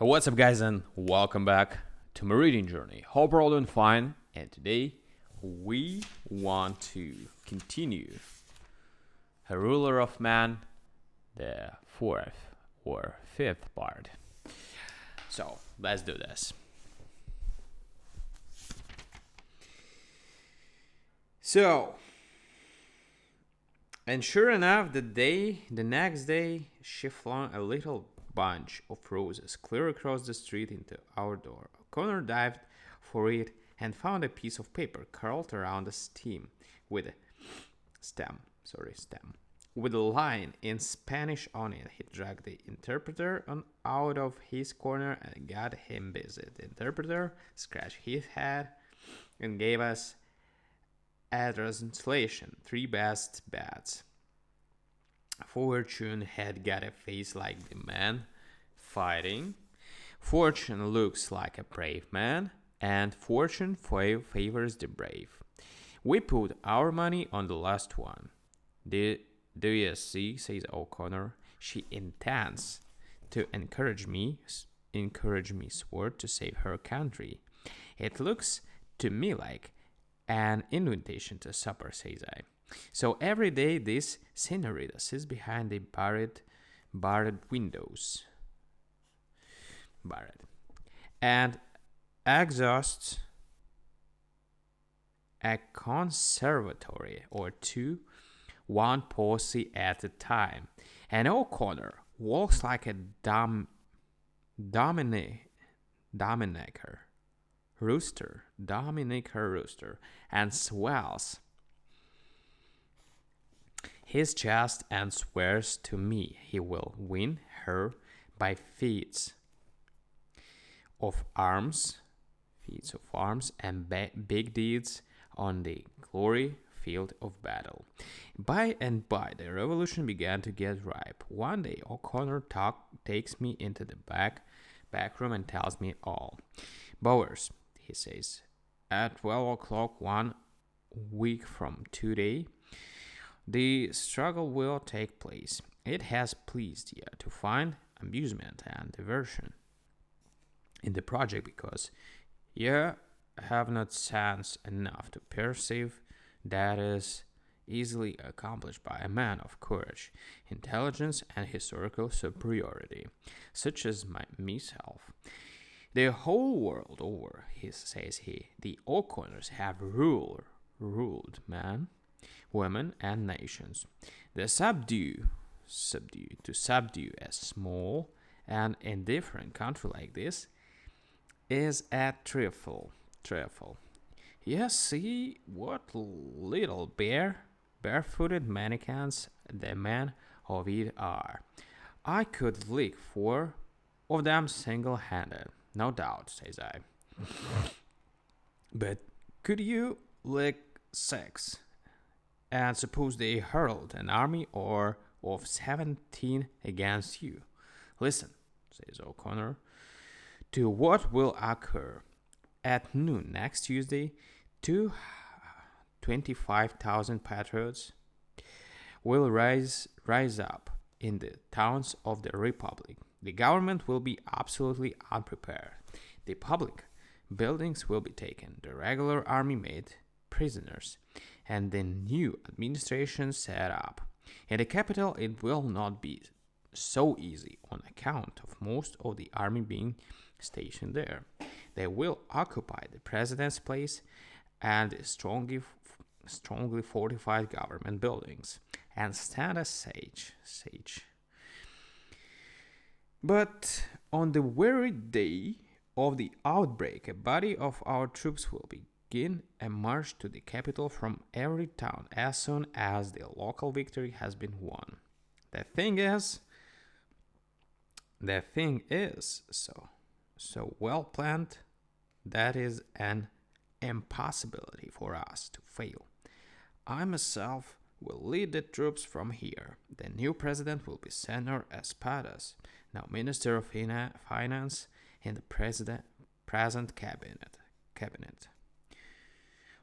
What's up, guys, and welcome back to my reading journey. Hope we're all doing fine. And today we want to continue A Ruler of Man, the fourth or fifth part. So let's do this. And sure enough, the next day, she flung a little bunch of roses clear across the street into our door. O'Connor dived for it and found a piece of paper curled around a stem, with a line in Spanish on it. He dragged the interpreter out of his corner and got him busy. The interpreter scratched his head and gave us a translation: three best bets. Fortune had got a face like the man fighting. Fortune looks like a brave man, and fortune favors the brave. We put our money on the last one. Do you see, says O'Connor. She intends to encourage me swore to save her country. It looks to me like an invitation to supper, says I. So every day this senorita sits behind the barred windows, and exhausts a conservatory or two, one posse at a time. And O'Connor walks like a Dominicker rooster, and swells his chest and swears to me he will win her by feats of arms and big deeds on the glory field of battle. By and by, the revolution began to get ripe. One day, O'Connor takes me into the back room and tells me all. Bowers, he says, at 12 o'clock 1 week from today, the struggle will take place. It has pleased you to find amusement and diversion in the project because you have not sense enough to perceive that is easily accomplished by a man of courage, intelligence, and historical superiority, such as myself. The whole world over, says he, the O'Connors have ruled man, women, and nations. To subdue a small and indifferent country like this is a trifle. You see what little barefooted mannequins the men of it are. I could lick 4 of them single-handed, no doubt, says I. But could you lick 6? And suppose they hurled an army of 17 against you. Listen, says O'Connor, to what will occur. At noon next Tuesday, 25,000 patriots will rise up in the towns of the Republic. The government will be absolutely unprepared. The public buildings will be taken, the regular army made prisoners, and the new administration set up. In the capital, it will not be so easy on account of most of the army being stationed there. They will occupy the president's place and the strongly fortified government buildings and stand as siege. But on the very day of the outbreak, a body of our troops will begin a march to the capital from every town as soon as the local victory has been won. The thing is so well planned that is an impossibility for us to fail. I myself will lead the troops from here. The new president will be Senor Espadas, now Minister of Finance in the present cabinet.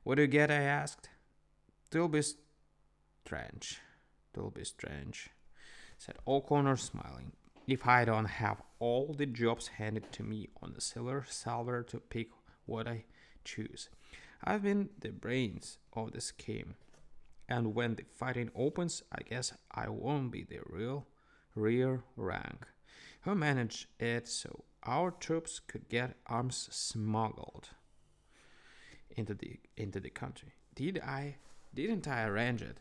What do you get? I asked. It'll be strange, said O'Connor, smiling. if I don't have all the jobs handed to me on the silver salver to pick what I choose. I've been the brains of the scheme, and when the fighting opens, I guess I won't be the rear rank who managed it so our troops could get arms smuggled into the country. Didn't I arrange it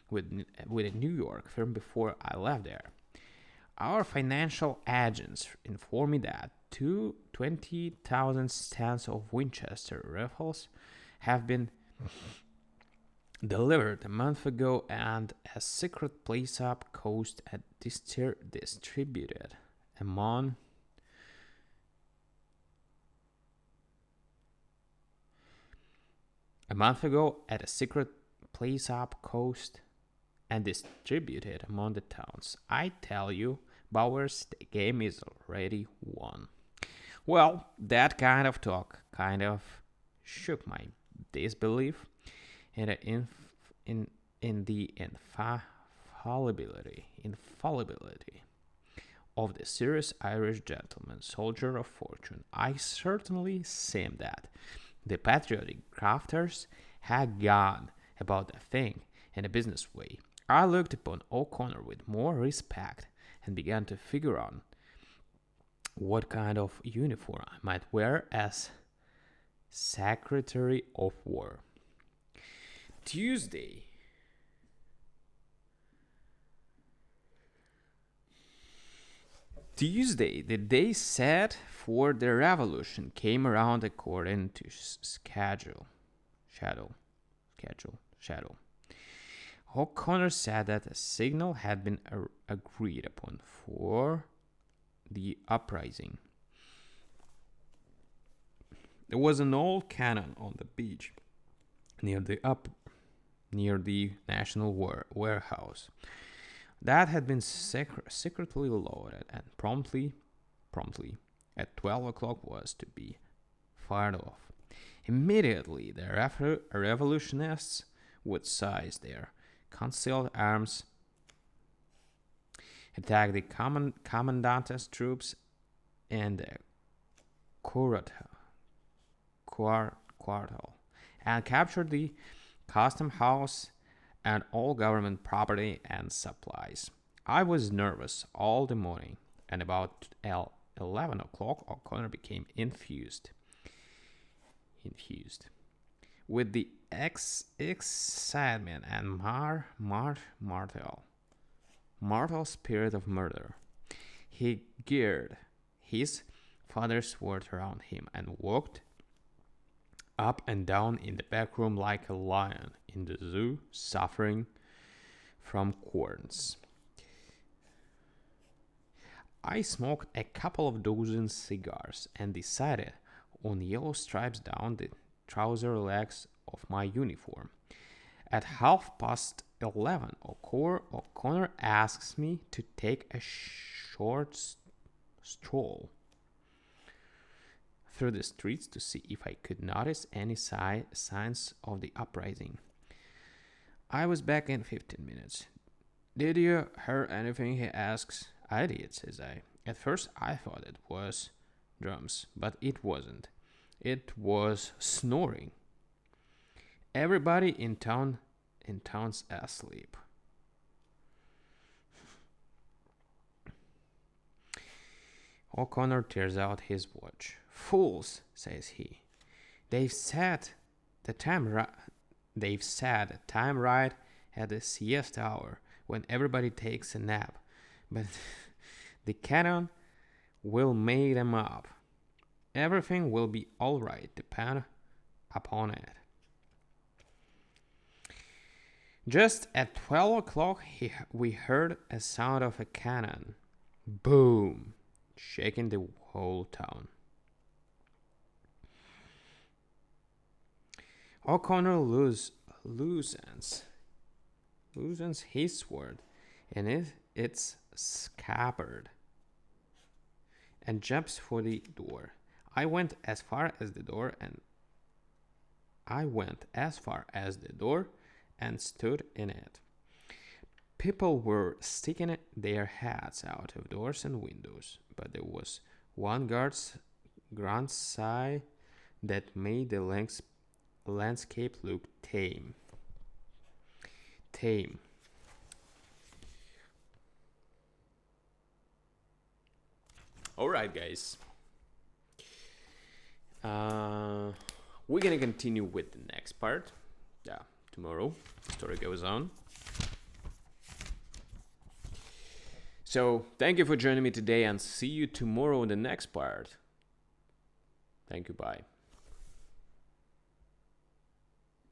with a New York firm before I left there? Our financial agents informed me that 20,000 stands of Winchester rifles have been delivered a month ago and a secret place up coast and distributed among a month ago at a secret place up coast and distributed among the towns. I tell you, Bowers, the game is already won. Well, that kind of talk kind of shook my disbelief in the infallibility of the serious Irish gentleman, soldier of fortune. I certainly seemed that. The patriotic grafters had gone about the thing in a business way. I looked upon O'Connor with more respect and began to figure on what kind of uniform I might wear as Secretary of War. Tuesday. Tuesday, the day set for the revolution, came around according to schedule. O'Connor said that a signal had been agreed upon for the uprising. There was an old cannon on the beach near the National Warehouse that had been secretly loaded and promptly at 12 o'clock was to be fired off. Immediately thereafter, revolutionists would seize their concealed arms, attack the commandant's troops in the quartal, and capture the custom house and all government property and supplies. I was nervous all the morning, and about 11 o'clock O'Connor became infused with the excitement and mortal spirit of murder. He geared his father's sword around him and walked up and down in the back room like a lion in the zoo suffering from corns. I smoked a couple of dozen cigars and decided on yellow stripes down the trouser legs of my uniform. At 11:30, O'Connor asks me to take a short stroll through the streets to see if I could notice any signs of the uprising. I was back in 15 minutes. Did you hear anything? He asks. I did, says I. At first I thought it was drums, but it wasn't. It was snoring. Everybody in town's asleep. O'Connor tears out his watch. Fools, says he. They've set the time right at the siesta hour when everybody takes a nap. But the cannon will make them up. Everything will be all right, depend upon it. Just at 12 o'clock, we heard a sound of a cannon. Boom! Shaking the whole town. O'Connor loosens his sword in its scabbard and jumps for the door. I went as far as the door and stood in it. People were sticking their heads out of doors and windows, but there was one grand sigh that made the landscape look tame. Tame. All right, guys. We're gonna continue with the next part. Yeah, tomorrow the story goes on. So thank you for joining me today, and see you tomorrow in the next part. Thank you. Bye.